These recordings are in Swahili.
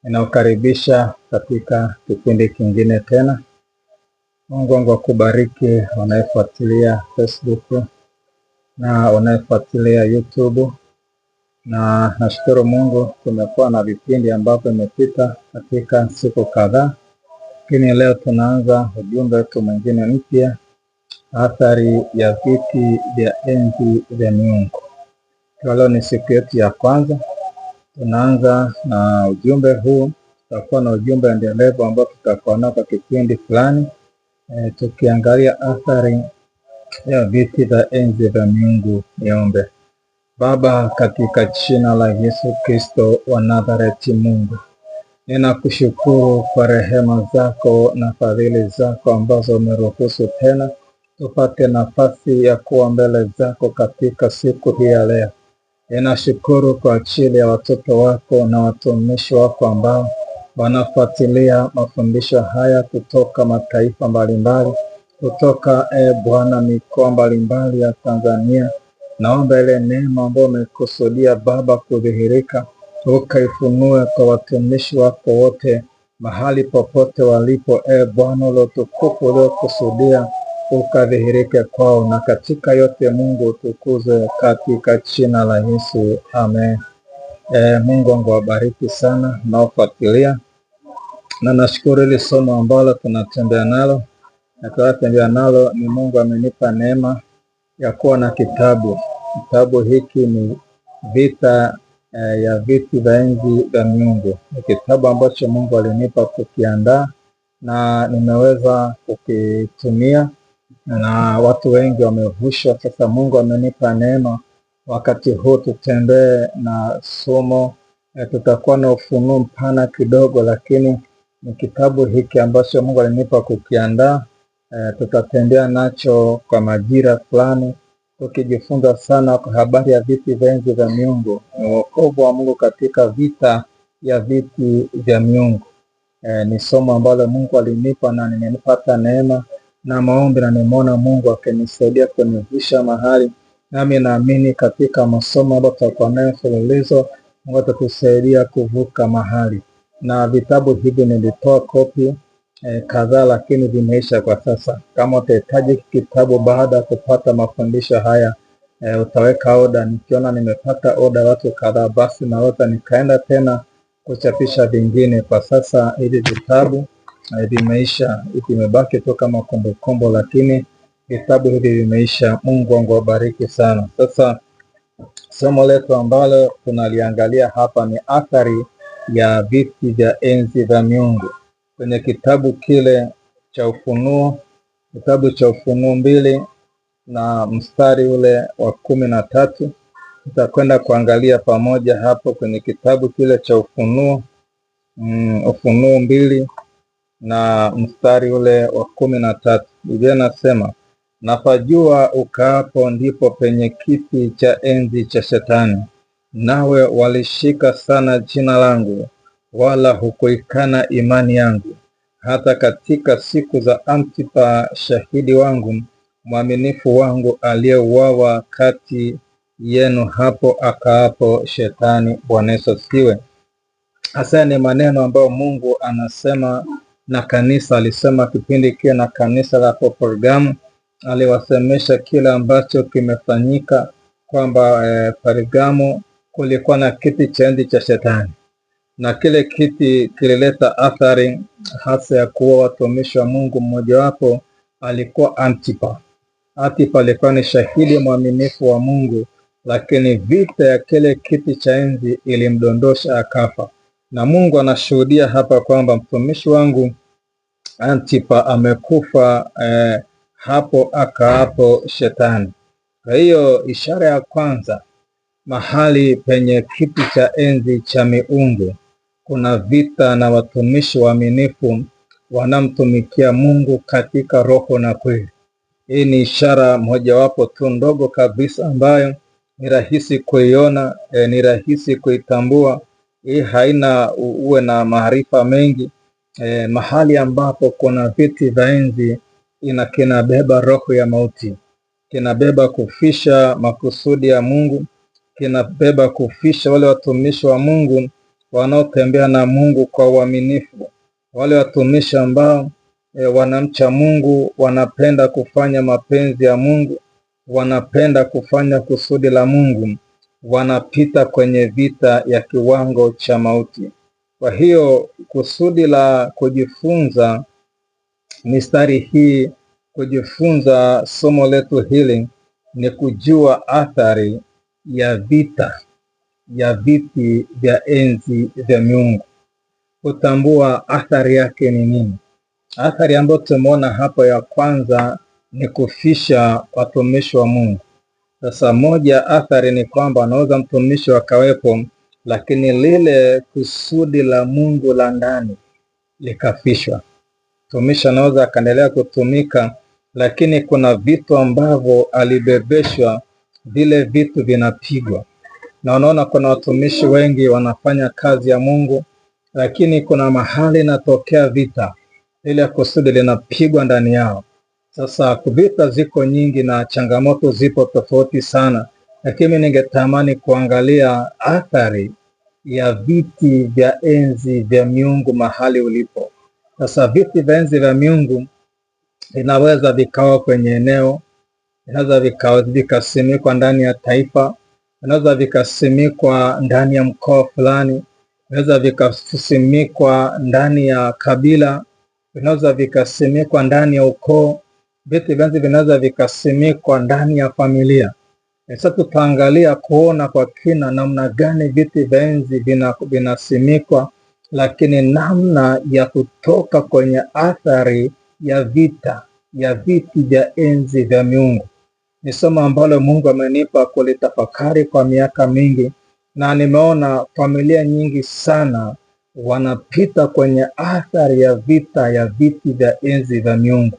Ninakukaribisha katika kipindi kingine tena. Mungu wangu akubariki wanaefuatilia Facebook na wanaefuatilia YouTube. Na nashukuru Mungu tumekuwa na vipindi ambavyo imepita katika siku kadhaa. Lakini leo tunaanza ujumbe wetu mwingine mpya, athari ya viti vya enzi vya miungu. Leo ni siku yetu ya kwanza. Tunaanza na ujumbe huu. Tutakuwa na ujumbe endelevu ambao tutakuwa nao kwa kipindi fulani, tukiangalia athari ya viti vya enzi vya miungu. Niombe. Baba, katika jina la Yesu Kristo wa Nazareti, Mungu, ninakushukuru kwa rehema zako na fadhili zako ambazo umeruhusu tena tupate nafasi ya kuwa mbele zako katika siku hii ya leo. Ninashukuru kwa ajili ya watoto wako na watumishi wako ambao wanafuatilia mafundisho haya kutoka mataifa mbalimbali, kutoka Bwana mikoa mbalimbali ya Tanzania. Naomba ile neema ambayo umekusudia Baba kudhihirika, ukaifunue kwa watumishi wako wote mahali popote walipo. Bwana, ule utukufu uliokusudia ukadhihirike kwao, na katika yote Mungu utukuzwe katika jina la Yesu, amen. Mungu wangu wabariki sana naofuatilia, na nashukuru ile somo ambalo tunatembea nalo, na tunatembea nalo ni Mungu amenipa neema ya kuwa na kitabu. Kitabu hiki ni vita ya viti vya enzi vya miungu. Ni kitabu ambacho Mungu alinipa kukiandaa na nimeweza kukitumia, na watu wengi wamevushwa. Sasa Mungu amenipa neema wakati huu tutembee na somo. Tutakuwa na ufunuo mpana kidogo, lakini ni kitabu hiki ambacho Mungu alinipa kukiandaa. Tutatembea nacho kwa majira fulani, tukijifunza sana kwa habari ya viti vya enzi vya miungu, wokovu wa Mungu katika vita ya viti vya miungu. Ni somo ambalo Mungu alinipa na nimepata neema na maombi, na nimeona Mungu akinisaidia kunivusha mahali. Nami naamini katika masomo ambayo tutakuwa nayo mfululizo, Mungu atatusaidia kuvuka mahali. Na vitabu hivi nilitoa kopi kadhaa, lakini vimeisha kwa sasa. Kama utahitaji kitabu baada ya kupata mafundisho haya, utaweka oda. Nikiona nimepata oda watu kadhaa, basi naweza nikaenda tena kuchapisha vingine. Kwa sasa hivi vitabu vimeisha, vimebaki tu kama kumbukumbu, lakini vitabu hivi vimeisha. Mungu wangu wabariki sana. Sasa somo letu ambalo tunaliangalia hapa ni athari ya viti vya enzi vya miungu, kwenye kitabu kile cha Ufunuo, kitabu cha Ufunuo 2 na mstari ule wa 13. Tutakwenda kuangalia pamoja hapo kwenye kitabu kile cha Ufunuo, Ufunuo 2 na mstari ule wa 13. Biblia nasema, na pajua ukaapo ndipo penye kiti cha enzi cha Shetani, nawe walishika sana jina langu, wala hukuikana imani yangu, hata katika siku za Antipa shahidi wangu, mwaminifu wangu, aliyeuawa kati yenu hapo akaapo Shetani. Bwana Yesu asifiwe. Hasa ni maneno ambayo Mungu anasema na kanisa. Alisema kipindi kile na kanisa la Pergamo, aliwasemesha kila ambacho kimefanyika, kwamba Pergamo kulikuwa na kiti cha enzi cha Shetani, na kile kiti kilileta athari hasa ya kuwa watumishi wa Mungu. Mmojawapo alikuwa Antipa. Antipa alikuwa ni shahidi mwaminifu wa Mungu, lakini vita ya kile kiti cha enzi ilimdondosha akafa. Na Mungu anashuhudia hapa kwamba mtumishi wangu Antipa amekufa hapo akaapo Shetani. Kwa hiyo ishara ya kwanza, mahali penye kiti cha enzi cha miungu kuna vita na watumishi waaminifu wanamtumikia Mungu katika roho na kweli. Hii ni ishara mojawapo tu ndogo kabisa ambayo ni rahisi kuiona, ni rahisi kuitambua. Hii haina uwe na maarifa mengi. Mahali ambapo kuna viti vya enzi kinabeba roho ya mauti, kinabeba kufisha makusudi ya Mungu, kinabeba kufisha wale watumishi wa Mungu wanaotembea na Mungu kwa uaminifu, wale watumishi ambao wanamcha Mungu, wanapenda kufanya mapenzi ya Mungu, wanapenda kufanya kusudi la Mungu, wanapita kwenye vita ya kiwango cha mauti. Kwa hiyo kusudi la kujifunza mistari hii, kujifunza somo letu hili ni kujua athari ya vita ya viti vya enzi vya miungu. Kutambua athari yake ni nini? Athari ambayo tumeona hapa ya kwanza ni kufisha watumishi wa Mungu. Sasa moja athari ni kwamba anaweza mtumishi wakawepo, lakini lile kusudi la Mungu la ndani likafishwa. Mtumishi anaweza akaendelea kutumika, lakini kuna vitu ambavyo alibebeshwa, vile vitu vinapigwa. Na unaona kuna watumishi wengi wanafanya kazi ya Mungu, lakini kuna mahali inatokea vita, ile kusudi linapigwa ndani yao. Sasa vita ziko nyingi na changamoto zipo tofauti sana, lakini ningetamani kuangalia athari ya viti vya enzi vya miungu mahali ulipo. Sasa viti vya enzi vya miungu vinaweza vikawa kwenye eneo, vinaweza vikasimikwa ndani ya taifa, vinaweza vikasimikwa ndani ya mkoa fulani, vinaweza vikasimikwa ndani ya kabila, vinaweza vikasimikwa ndani ya ukoo. Viti vya enzi vinaweza vikasimikwa ndani ya familia. Sasa tutaangalia kuona kwa kina namna gani viti vya enzi vinasimikwa, lakini namna ya kutoka kwenye athari ya vita ya viti vya enzi vya miungu. Ni somo ambalo Mungu amenipa kulitafakari kwa miaka mingi, na nimeona familia nyingi sana wanapita kwenye athari ya vita ya viti vya enzi vya miungu,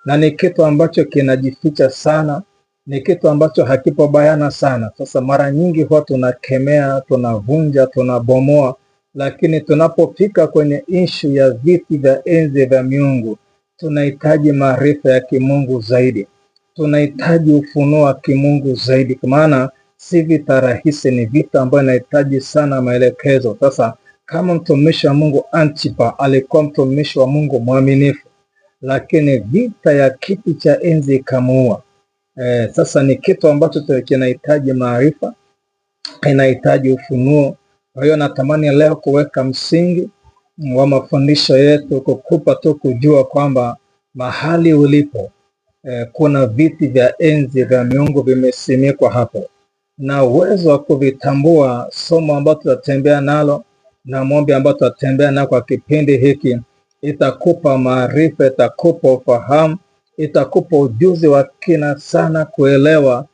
na ni kitu ambacho kinajificha sana, ni kitu ambacho hakipo bayana sana. Sasa mara nyingi huwa tunakemea, tunavunja, tunabomoa, lakini tunapofika kwenye ishu ya viti vya enzi vya miungu, tunahitaji maarifa ya kimungu zaidi, tunahitaji ufunuo wa kimungu zaidi, kwa maana si vita rahisi, ni vita ambayo inahitaji sana maelekezo. Sasa kama mtumishi wa Mungu Antipa alikuwa mtumishi wa Mungu mwaminifu, lakini vita ya kiti cha enzi ikamuua. Sasa ni kitu ambacho kinahitaji maarifa, inahitaji ufunuo. Kwa hiyo natamani leo kuweka msingi wa mafundisho yetu, kukupa tu kujua kwamba mahali ulipo kuna viti vya enzi vya miungu vimesimikwa hapo, na uwezo wa kuvitambua, somo ambalo tutatembea nalo na maombi ambayo tutatembea nao kwa kipindi hiki, itakupa maarifa, itakupa ufahamu, itakupa ujuzi wa kina sana kuelewa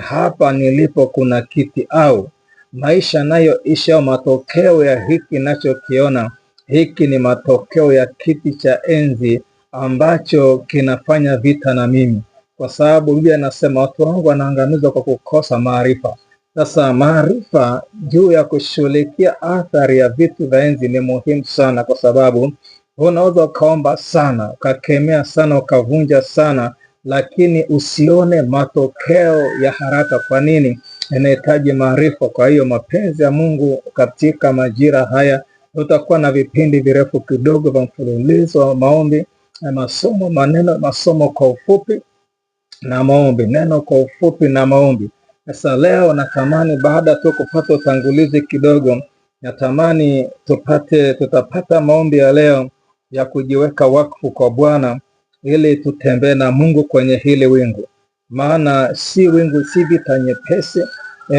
hapa nilipo kuna kiti, au maisha nayoishi au matokeo ya hiki nachokiona, hiki ni matokeo ya kiti cha enzi ambacho kinafanya vita na mimi, kwa sababu Biblia inasema watu wangu wanaangamizwa kwa kukosa maarifa. Sasa maarifa juu ya kushughulikia athari ya vitu vya enzi ni muhimu sana, kwa sababu unaweza ukaomba sana, ukakemea sana, ukavunja sana, lakini usione matokeo ya haraka. Kwa nini? Inahitaji maarifa. Kwa hiyo mapenzi ya Mungu katika majira haya, tutakuwa na vipindi virefu kidogo vya mfululizo wa maombi na masomo, maneno, masomo kwa ufupi na maombi, neno kwa ufupi na maombi. Sasa leo natamani baada tu kupata utangulizi kidogo, natamani tutapata maombi ya leo ya kujiweka wakfu kwa Bwana, ili tutembee na Mungu kwenye hili wingu, maana si wingu, si vita nyepesi.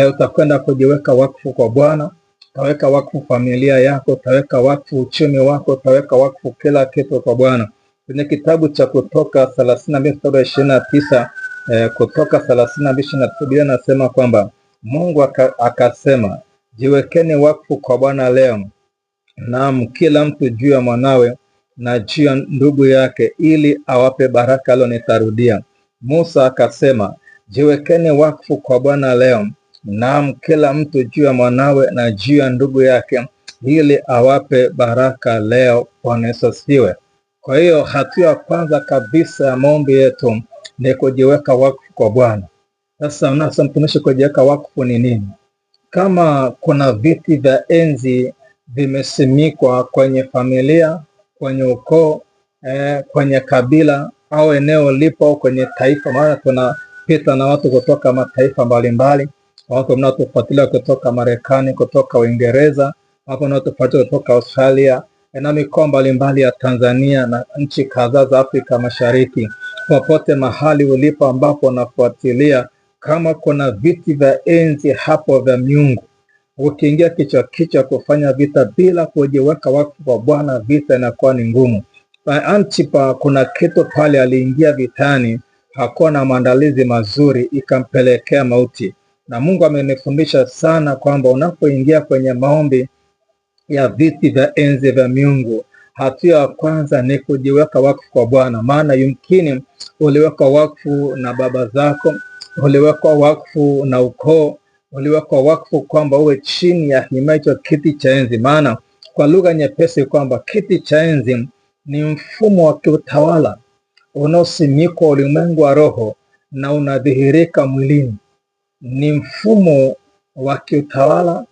Utakwenda kujiweka wakfu kwa Bwana, utaweka wakfu familia yako, utaweka wakfu uchumi wako, utaweka wakfu kila kitu kwa Bwana. Kwenye kitabu cha Kutoka 32:29, Kutoka 32:29, Biblia nasema kwamba Mungu akasema, jiwekeni wakfu kwa Bwana leo, naam kila mtu juu ya mwanawe na juu ya ndugu yake, ili awape baraka. Leo nitarudia. Musa akasema, jiwekeni wakfu kwa Bwana leo, naam kila mtu juu ya mwanawe na juu ya ndugu yake, ili awape baraka leo. Bwana Yesu asifiwe. Kwa hiyo hatua ya kwanza kabisa ya maombi yetu ni kujiweka wakfu kwa Bwana. Sasa unasa mtumishi, kujiweka wakfu ni nini? Kama kuna viti vya enzi vimesimikwa kwenye familia, kwenye ukoo, kwenye kabila au eneo lipo kwenye taifa. Maana tunapita na watu kutoka mataifa mbalimbali, watu mnaotufuatilia kutoka Marekani, kutoka Uingereza, hapo mnaotufuatilia kutoka Australia na mikoa mbalimbali ya Tanzania na nchi kadhaa za Afrika Mashariki. Popote mahali ulipo ambapo unafuatilia, kama kuna viti vya enzi hapo vya miungu, ukiingia kichwa kufanya vita bila kujiweka wakfu kwa Bwana, vita inakuwa ni ngumu. Antipa, kuna kitu pale, aliingia vitani, hakuwa na maandalizi mazuri, ikampelekea mauti. Na Mungu amenifundisha sana kwamba unapoingia kwenye maombi ya viti vya enzi vya miungu, hatua ya kwanza ni kujiweka wakfu kwa Bwana. Maana yumkini uliweka wakfu na baba zako, uliweka wakfu na ukoo, uliweka wakfu kwamba uwe chini ya himaya hicho kiti cha enzi. Maana kwa lugha nyepesi kwamba kiti cha enzi ni mfumo wa kiutawala unaosimikwa ulimwengu wa roho na unadhihirika mwilini. Ni mfumo wa kiutawala,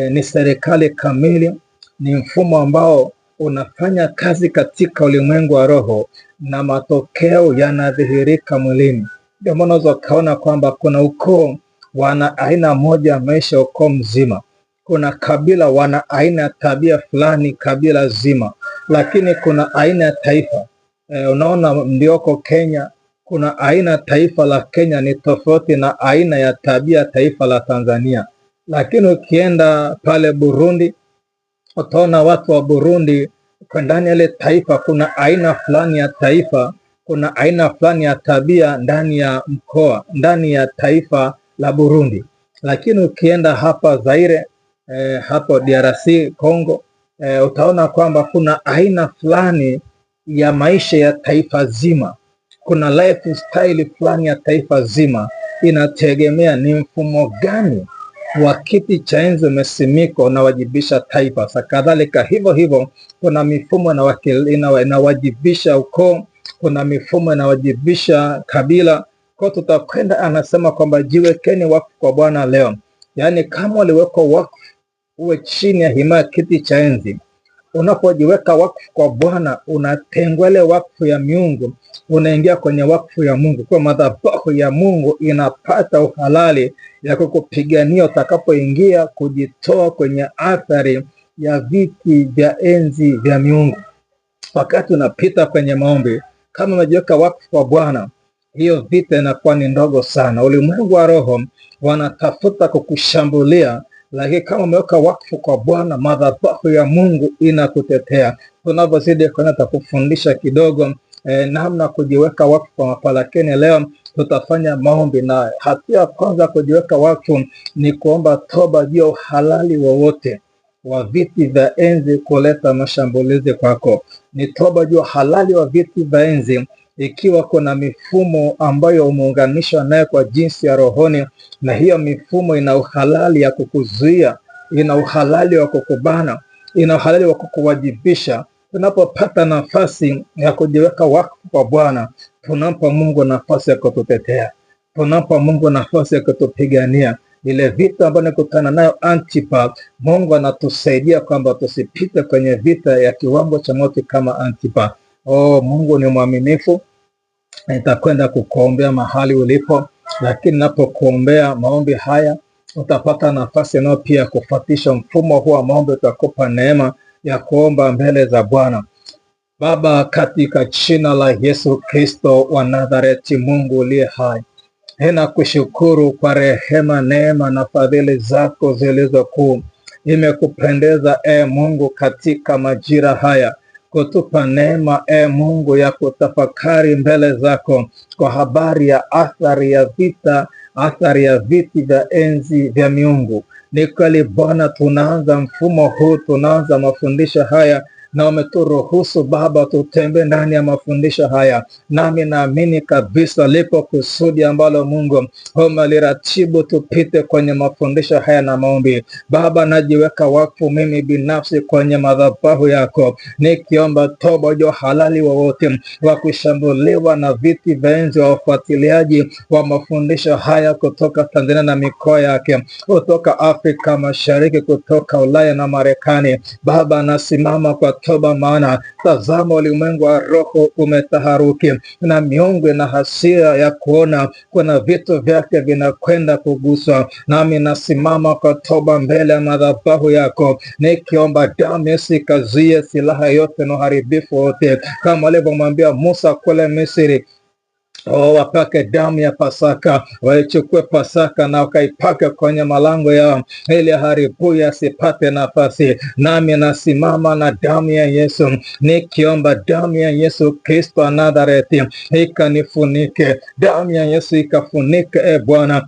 ni serikali kamili, ni mfumo ambao unafanya kazi katika ulimwengu wa roho na matokeo yanadhihirika mwilini. Ndio maana unaweza ukaona kwamba kuna ukoo wana aina moja ya maisha, ukoo mzima. Kuna kabila wana aina ya tabia fulani, kabila zima. Lakini kuna aina ya taifa, unaona ndioko Kenya, kuna aina ya taifa la Kenya ni tofauti na aina ya tabia taifa la Tanzania. Lakini ukienda pale Burundi, utaona watu wa Burundi kwa ndani ya ile taifa kuna aina fulani ya taifa, kuna aina fulani ya tabia ndani ya mkoa, ndani ya taifa la Burundi. Lakini ukienda hapa Zaire, hapo DRC Congo, utaona kwamba kuna aina fulani ya maisha ya taifa zima, kuna lifestyle fulani ya taifa zima. Inategemea ni mfumo gani wa kiti cha enzi umesimikwa unawajibisha taifa. Kadhalika hivyo hivyo, kuna mifumo inawajibisha ukoo, kuna mifumo inawajibisha kabila. Kwa tutakwenda, anasema kwamba jiwekeni wakfu kwa Bwana leo. Yaani kama uliwekwa wakfu, uwe chini ya himaya kiti cha enzi. Unapojiweka wakfu kwa Bwana, unatengwa ile wakfu ya miungu, unaingia kwenye wakfu ya Mungu. Kwa madhabahu ya Mungu inapata uhalali ya kukupigania utakapoingia kujitoa kwenye athari ya viti vya enzi vya miungu. Wakati unapita kwenye maombi, kama umejiweka wakfu kwa Bwana, hiyo vita inakuwa ni ndogo sana. Ulimwengu wa roho wanatafuta kukushambulia, lakini kama umeweka wakfu kwa Bwana, madhabahu ya Mungu inakutetea. Tunavyozidi kwenda takufundisha kidogo namna kujiweka wakfu kwa mapa, lakini leo tutafanya maombi. Na hatua ya kwanza kujiweka wakfu ni kuomba toba juu ya uhalali wowote wa viti vya enzi kuleta mashambulizi kwako. Ni toba juu ya uhalali wa viti vya enzi. Ikiwa kuna mifumo ambayo umeunganishwa naye kwa jinsi ya rohoni, na hiyo mifumo ina uhalali ya kukuzuia, ina uhalali wa kukubana, ina uhalali wa kukuwajibisha, tunapopata nafasi ya kujiweka wakfu kwa Bwana, tunampa Mungu nafasi ya kututetea, tunampa Mungu nafasi ya kutupigania. Ile vita ambayo nikutana nayo Antipa, Mungu anatusaidia kwamba tusipite kwenye vita ya kiwango cha moto kama Antipa. Mungu ni mwaminifu. Nitakwenda kukuombea mahali ulipo, lakini napokuombea maombi haya utapata nafasi nao pia kufuatisha mfumo huu wa maombi. Utakupa neema ya kuomba mbele za Bwana. Baba, katika jina la Yesu Kristo wa Nazareti, Mungu uliye hai, ninakushukuru kwa rehema, neema na fadhili zako zilizokuu. Imekupendeza Mungu katika majira haya kutupa neema Mungu ya kutafakari mbele zako kwa habari ya athari ya vita, athari ya viti vya enzi vya miungu. Ni kweli Bwana, tunaanza mfumo huu, tunaanza mafundisho haya na umeturuhusu Baba tutembee ndani ya mafundisho haya, nami naamini kabisa lipo kusudi ambalo Mungu umeliratibu tupite kwenye mafundisho haya na maombi. Baba, najiweka wakfu mimi binafsi kwenye madhabahu yako, nikiomba toba juu halali wowote wa kushambuliwa na viti vya enzi wa ufuatiliaji wa mafundisho haya kutoka Tanzania na mikoa yake, kutoka Afrika Mashariki, kutoka Ulaya na Marekani. Baba, nasimama kwa toba, maana tazama ulimwengu wa roho umetaharuki na miungu na hasira ya kuona kuna vitu vyake vinakwenda kuguswa. Nami nasimama kwa toba mbele ya madhabahu yako, nikiomba damu Yesu ikazuie silaha yote na uharibifu wote, kama alivyomwambia Musa kule Misri. Wapake damu ya Pasaka, waichukue Pasaka na wakaipake kwenye malango yao, ili haribu asipate nafasi. Nami nasimama na damu ya Yesu, nikiomba damu ya Yesu Kristo wa Nazareti ikanifunike, damu ya Yesu ikafunike, Bwana,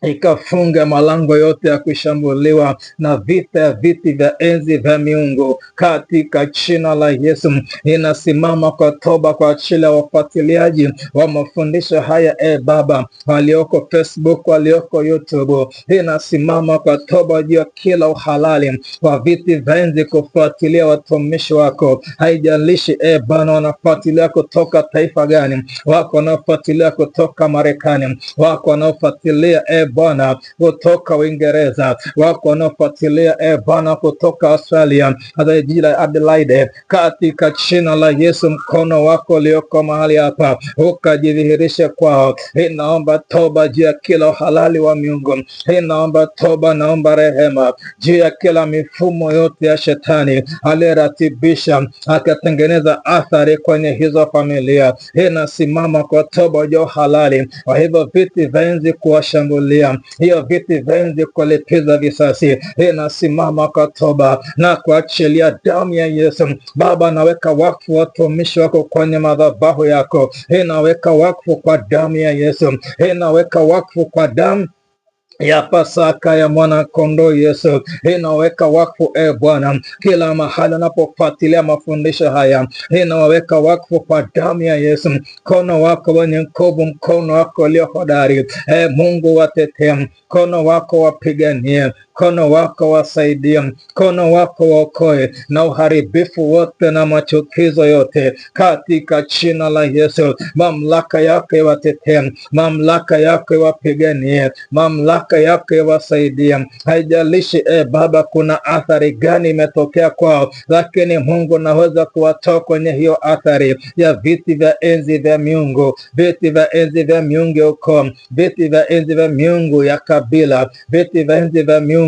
ikafunga malango yote ya kushambuliwa na vita ya viti vya enzi vya miungu katika jina la Yesu. Inasimama kwa toba kwa ajili ya wafuatiliaji wa mafundisho haya, Baba, walioko Facebook, walioko YouTube. Inasimama kwa toba juu ya kila uhalali wa viti vya enzi kufuatilia watumishi wako. Haijalishi Bwana wanafuatilia kutoka taifa gani, wako wanafuatilia kutoka Marekani, wako wanafuatilia Bwana kutoka Uingereza, wako wanafuatilia Bwana kutoka Australia, hata jiji la Adelaide. Katika jina la Yesu, mkono wako ulioko mahali hapa ukajidhihirishe kwao. Inaomba toba juu ya kila uhalali wa miungu, inaomba toba, naomba rehema juu ya kila mifumo yote ya shetani aliyeratibisha akatengeneza athari kwenye hizo familia. Inasimama kwa toba juu ya uhalali wa hivyo viti vya enzi kuwashambulia, hiyo viti vya enzi kulipiza visasi. Inasimama kwa toba na kuachilia damu ya Yesu. Baba, naweka wakfu watumishi wako kwenye madhabahu yako, inaweka wakfu kwa damu ya Yesu, inaweka wakfu kwa damu ya Pasaka ya mwana kondoo Yesu. Inaweka wakfu Bwana kila mahali anapofuatilia mafundisho haya, inaweka wakfu kwa damu ya Yesu. Mkono wako wenye nguvu, mkono wako ulio hodari, Mungu watetee, mkono wako wapiganie, mkono wako wasaidie, mkono wako waokoe na uharibifu wote na machukizo yote katika jina la Yesu. Mamlaka yako iwatetee, mamlaka yako iwapiganie, mamlaka yako iwasaidia. Haijalishi Baba kuna athari gani imetokea kwao, lakini Mungu naweza kuwatoa kwenye hiyo athari ya viti vya enzi vya miungu, viti vya enzi vya miungu ya ukoo, viti vya enzi vya miungu ya kabila, viti vya enzi vya miungu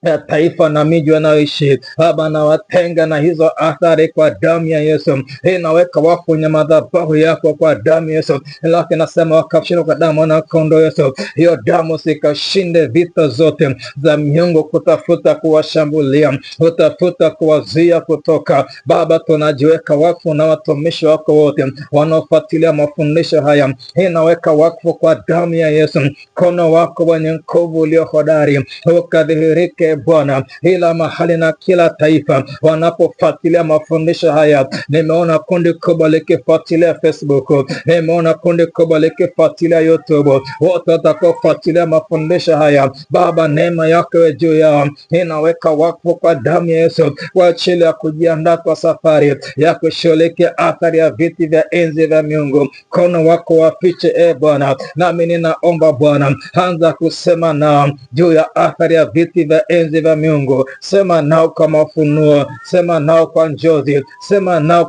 ya taifa na miji wanaoishi. Baba, na watenga na hizo athari kwa damu ya Yesu. Inaweka wakfu kwenye madhabahu yako kwa damu ya Yesu. Lakini nasema wakashinda kwa damu na kondoo Yesu. Hiyo damu sikashinde vita zote za miungu kutafuta kuwashambulia, kutafuta kuwazia kutoka. Baba, tunajiweka wakfu na watumishi wako wote wanaofuatilia mafundisho haya. Inaweka wakfu kwa damu ya Yesu. Mkono wako wenye nguvu ulio hodari ukadhihirike Bwana ila mahali na kila taifa wanapofuatilia mafundisho haya. Nimeona kundi kubwa likifuatilia Facebook, nimeona kundi kubwa likifuatilia YouTube. Wote watakaofuatilia mafundisho haya, Baba, neema yako iwe juu yao. Inaweka wakfu kwa damu ya Yesu kwa ajili ya kujiandaa kwa safari ya kushughulikia athari ya viti vya enzi vya miungu. Mkono wako wafiche Bwana, nami ninaomba Bwana, anza kusema nao juu ya athari ya viti vya enzi vya miungu. Sema nao kwa mafunuo, sema nao kwa njozi, sema nao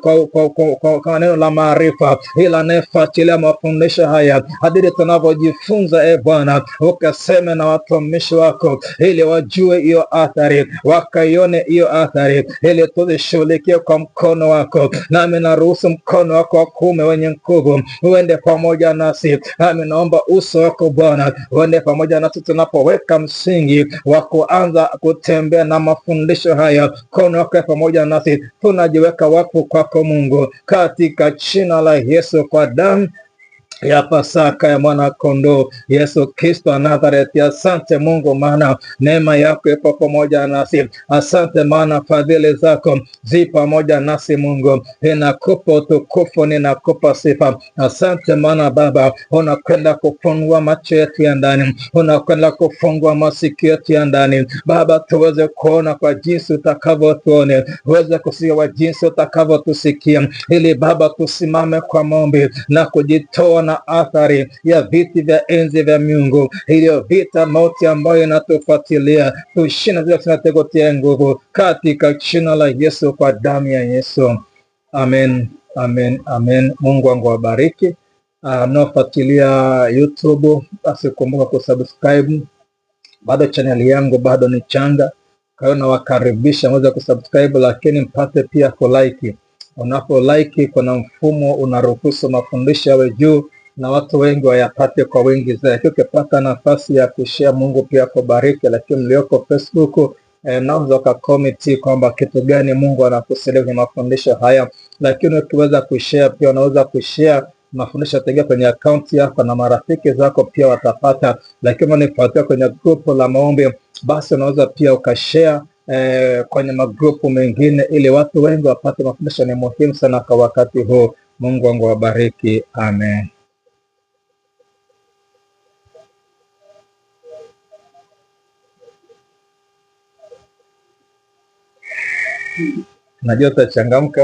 kwa neno la maarifa, ila anayefuatilia mafundisho haya hadi tunavyojifunza Bwana, ukaseme na watumishi wako ili wajue hiyo athari, wakaione hiyo athari, ili tuzishughulikie kwa mkono wako. Nami naruhusu mkono wako wa kuume wenye nguvu uende pamoja nasi. Nami naomba uso wako Bwana uende pamoja nasi tunapoweka msingi wa kuanza kutembea na mafundisho haya. Mkono wako pamoja nasi, tunajiweka wakfu kwako Mungu, katika jina la Yesu, kwa damu ya Pasaka ya mwana kondoo Yesu Kristo wa Nazareti. Asante Mungu, maana neema yako ipo pamoja nasi. Asante maana fadhili zako zi pamoja nasi Mungu. Ninakupa utukufu, ninakupa sifa. Asante maana Baba unakwenda kufungua macho yetu ya ndani, unakwenda kufungua masikio yetu ya ndani Baba, tuweze kuona kwa jinsi utakavyotuone, uweze kusikia kwa jinsi utakavyotusikia, ili Baba tusimame kwa maombi na kujitoa na athari ya viti vya enzi vya miungu, iliyo vita mauti ambayo inatufuatilia. Tushinde zile tunategotea nguvu katika jina la Yesu, kwa damu ya Yesu. Amen, amen, amen. Mungu wangu wabariki. Mnaofuatilia YouTube, basi kumbuka kusubscribe. Bado channel yangu bado ni changa, kwa hiyo nawakaribisha mweze kusubscribe, lakini mpate pia kulike. Unapo like, kuna mfumo unaruhusu mafundisho yawe juu na watu wengi wayapate kwa wingi zaidi. Ukipata nafasi ya kushare, Mungu pia kubariki. Lakini mlioko Facebook, naweza ukakomenti kwamba kitu gani Mungu anakusudia kwenye mafundisho haya. Lakini ukiweza kushare pia, unaweza kushare mafundisho yategea kwenye akaunti yako na marafiki zako pia watapata. Lakini unifuatia kwenye grupu la maombi, basi unaweza pia ukashare kwenye magrupu mengine, ili watu wengi wapate mafundisho. Ni muhimu sana kwa wakati huu. Mungu wangu wabariki. Amen. Najua utachangamka.